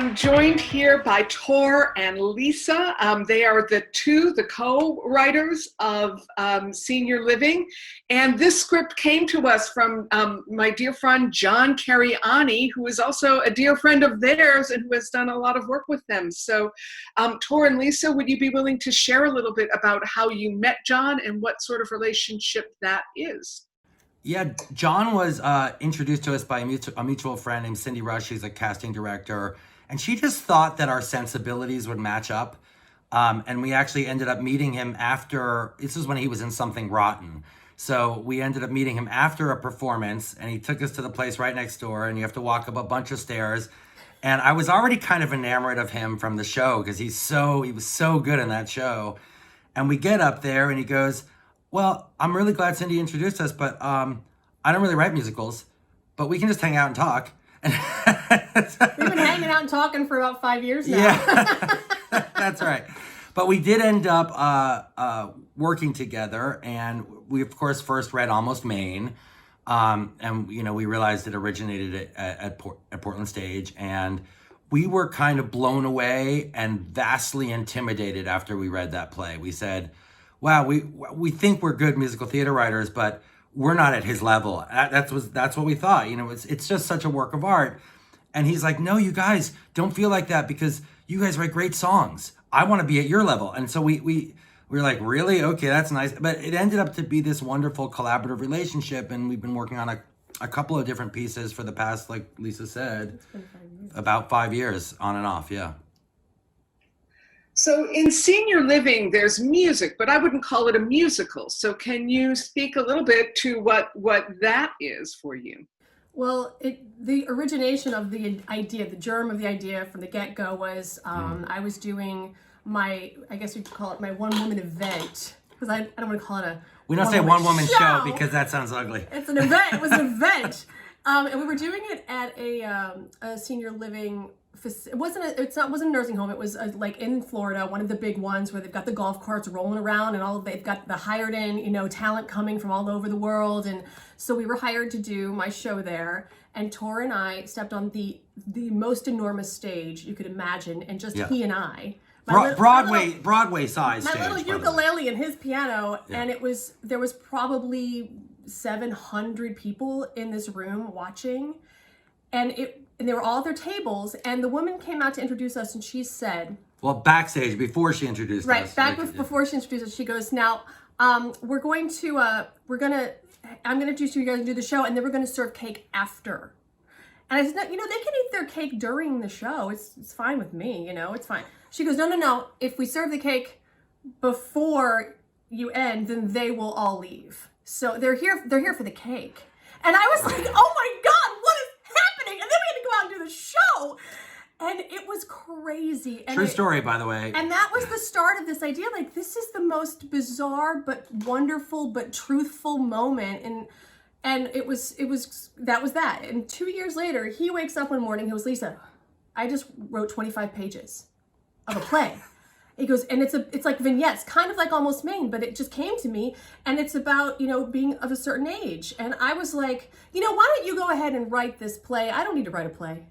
I'm joined here by Tor and Lisa. They are the co-writers of Senior Living. And this script came to us from my dear friend, John Cariani, who is also a dear friend of theirs and who has done a lot of work with them. So Tor and Lisa, would you be willing to share a little bit about how you met John and what sort of relationship that is? Yeah, John was introduced to us by a mutual friend named Cindy Rush. She's a casting director. And she just thought that our sensibilities would match up. And we actually ended up meeting him after, this is when he was in Something Rotten. So we ended up meeting him after a performance, and he took us to the place right next door, and you have to walk up a bunch of stairs. And I was already kind of enamored of him from the show because he was so good in that show. And we get up there and he goes, well, I'm really glad Cindy introduced us, but I don't really write musicals, but we can just hang out and talk. We've been hanging out and talking for about 5 years now. Yeah, that's right. But we did end up working together, and we, of course, first read Almost Maine. And, we realized it originated at Portland Stage, and we were kind of blown away and vastly intimidated after we read that play. We said, wow, we think we're good musical theater writers, but we're not at his level. That's what we thought. It's just such a work of art. And he's like, no, you guys don't feel like that because you guys write great songs. I want to be at your level. And so we were like, really? Okay, that's nice. But it ended up to be this wonderful collaborative relationship. And we've been working on a couple of different pieces for the past, like Lisa said, about 5 years on and off. Yeah. So in Senior Living, there's music, but I wouldn't call it a musical. So can you speak a little bit to what that is for you? Well, the origination of the idea, the germ of the idea from the get-go was I was doing I guess you'd call it my one-woman event, because I don't want to call it a We don't say one-woman show because that sounds ugly. It's an event. It was an event. And we were doing it at a senior living it wasn't a nursing home. It was like in Florida, one of the big ones where they've got the golf carts rolling around and they've got the hired in, talent coming from all over the world. And so we were hired to do my show there. And Tor and I stepped on the most enormous stage you could imagine, and just he and I. Broadway size stage. My little ukulele and his piano, yeah. And there was probably 700 people in this room watching, and they were all at their tables, and the woman came out to introduce us, and she said, well, backstage before she introduced us. Before she introduced us, she goes, now I'm gonna introduce you guys and do the show, and then we're gonna serve cake after. And I said, no, they can eat their cake during the show. It's fine with me, it's fine. She goes, no. If we serve the cake before you end, then they will all leave. So they're here for the cake. And I was like, oh my God, what is happening? And then we had to go out and do the show. And it was crazy. And True story, by the way. And that was the start of this idea. Like, this is the most bizarre but wonderful but truthful moment. And it was that. And 2 years later, he wakes up one morning, he goes, Lisa, I just wrote 25 pages of a play. He goes, and it's like vignettes, kind of like Almost Maine, but it just came to me, and it's about, being of a certain age. And I was like, why don't you go ahead and write this play? I don't need to write a play.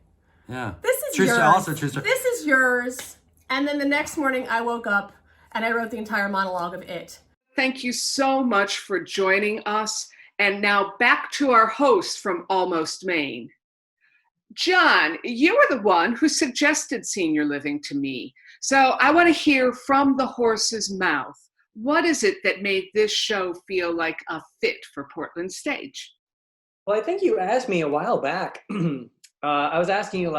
Yeah. This is true yours. Also true story. This is yours. And then the next morning I woke up and I wrote the entire monologue of it. Thank you so much for joining us. And now back to our host from Almost Maine. John, you were the one who suggested Senior Living to me. So I want to hear from the horse's mouth. What is it that made this show feel like a fit for Portland Stage? Well, I think you asked me a while back. I was asking you,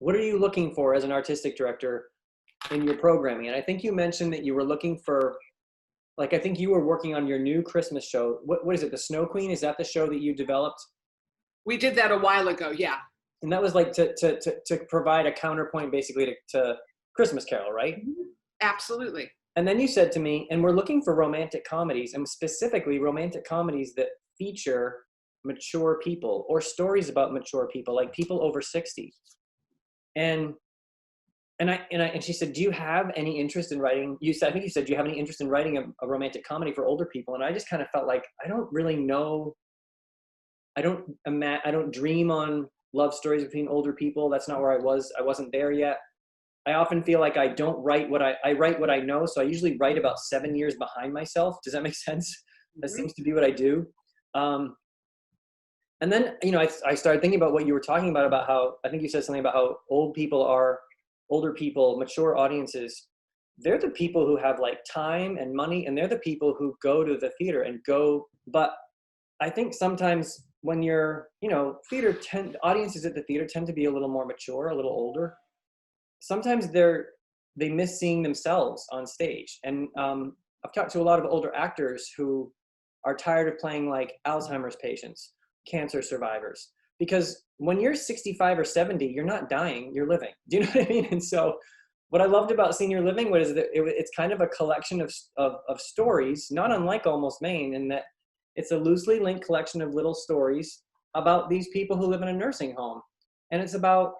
what are you looking for as an artistic director in your programming? And I think you mentioned that you were looking for, I think you were working on your new Christmas show. What is it, The Snow Queen? Is that the show that you developed? We did that a while ago, yeah. And that was to provide a counterpoint basically to Christmas Carol, right? Absolutely. And then you said to me, and we're looking for romantic comedies, and specifically romantic comedies that feature mature people or stories about mature people, like people over 60. And she said, do you have any interest in writing? I think you said, do you have any interest in writing a romantic comedy for older people? And I just kind of felt like, I don't really know. I don't dream on love stories between older people. That's not where I was. I wasn't there yet. I often feel like I don't write what I write what I know. So I usually write about 7 years behind myself. Does that make sense? That seems to be what I do. And then, you know, I started thinking about what you were talking about how, I think you said something about how older people, mature audiences, they're the people who have like time and money, and they're the people who go to the theater and go. But I think sometimes when you're, you know, audiences at the theater tend to be a little more mature, a little older. Sometimes they miss seeing themselves on stage. And I've talked to a lot of older actors who are tired of playing like Alzheimer's patients, cancer survivors, because when you're 65 or 70, you're not dying, you're living. Do you know what I mean? And so what I loved about Senior Living was that it's kind of a collection of stories, not unlike Almost Maine, in that it's a loosely linked collection of little stories about these people who live in a nursing home. And it's about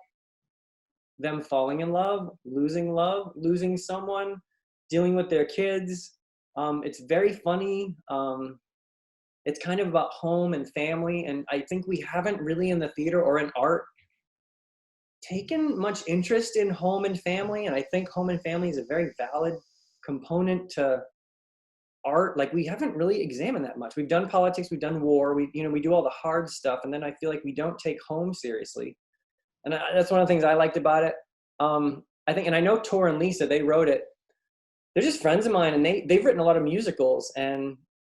them falling in love, losing someone, dealing with their kids. It's very funny. It's kind of about home and family. And I think we haven't really in the theater or in art taken much interest in home and family. And I think home and family is a very valid component to art. Like, we haven't really examined that much. We've done politics, we've done war, we do all the hard stuff. And then I feel like we don't take home seriously. And that's one of the things I liked about it. I think, and I know Tor and Lisa, they wrote it. They're just friends of mine, and they've written a lot of musicals. And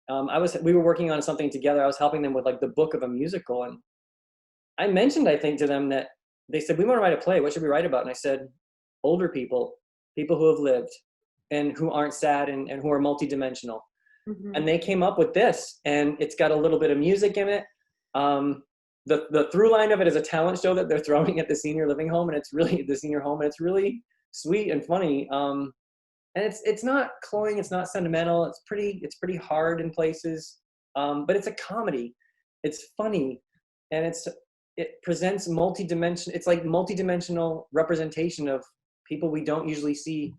we were working on something together. I was helping them with like the book of a musical. And I mentioned, I think, to them that they said, we want to write a play. What should we write about? And I said, older people who have lived and who aren't sad and who are multidimensional. Mm-hmm. And they came up with this, and it's got a little bit of music in it. The through line of it is a talent show that they're throwing at the senior living home, and it's really the senior home, and it's really sweet and funny. And it's not cloying, it's not sentimental. It's pretty hard in places, but it's a comedy. It's funny, and it presents multi-dimension. It's like multi-dimensional representation of people we don't usually see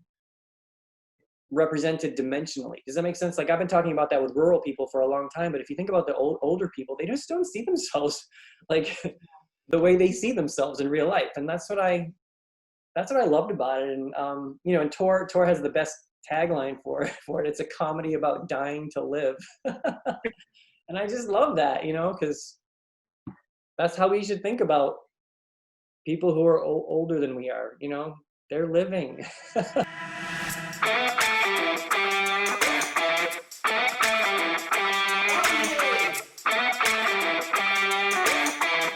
represented dimensionally. Does that make sense? Like, I've been talking about that with rural people for a long time, but if you think about the older people, they just don't see themselves like the way they see themselves in real life. And that's what I loved about it. And and Tor has the best tagline for it. It's a comedy about dying to live. And I just love that, because that's how we should think about people who are older than we are. They're living.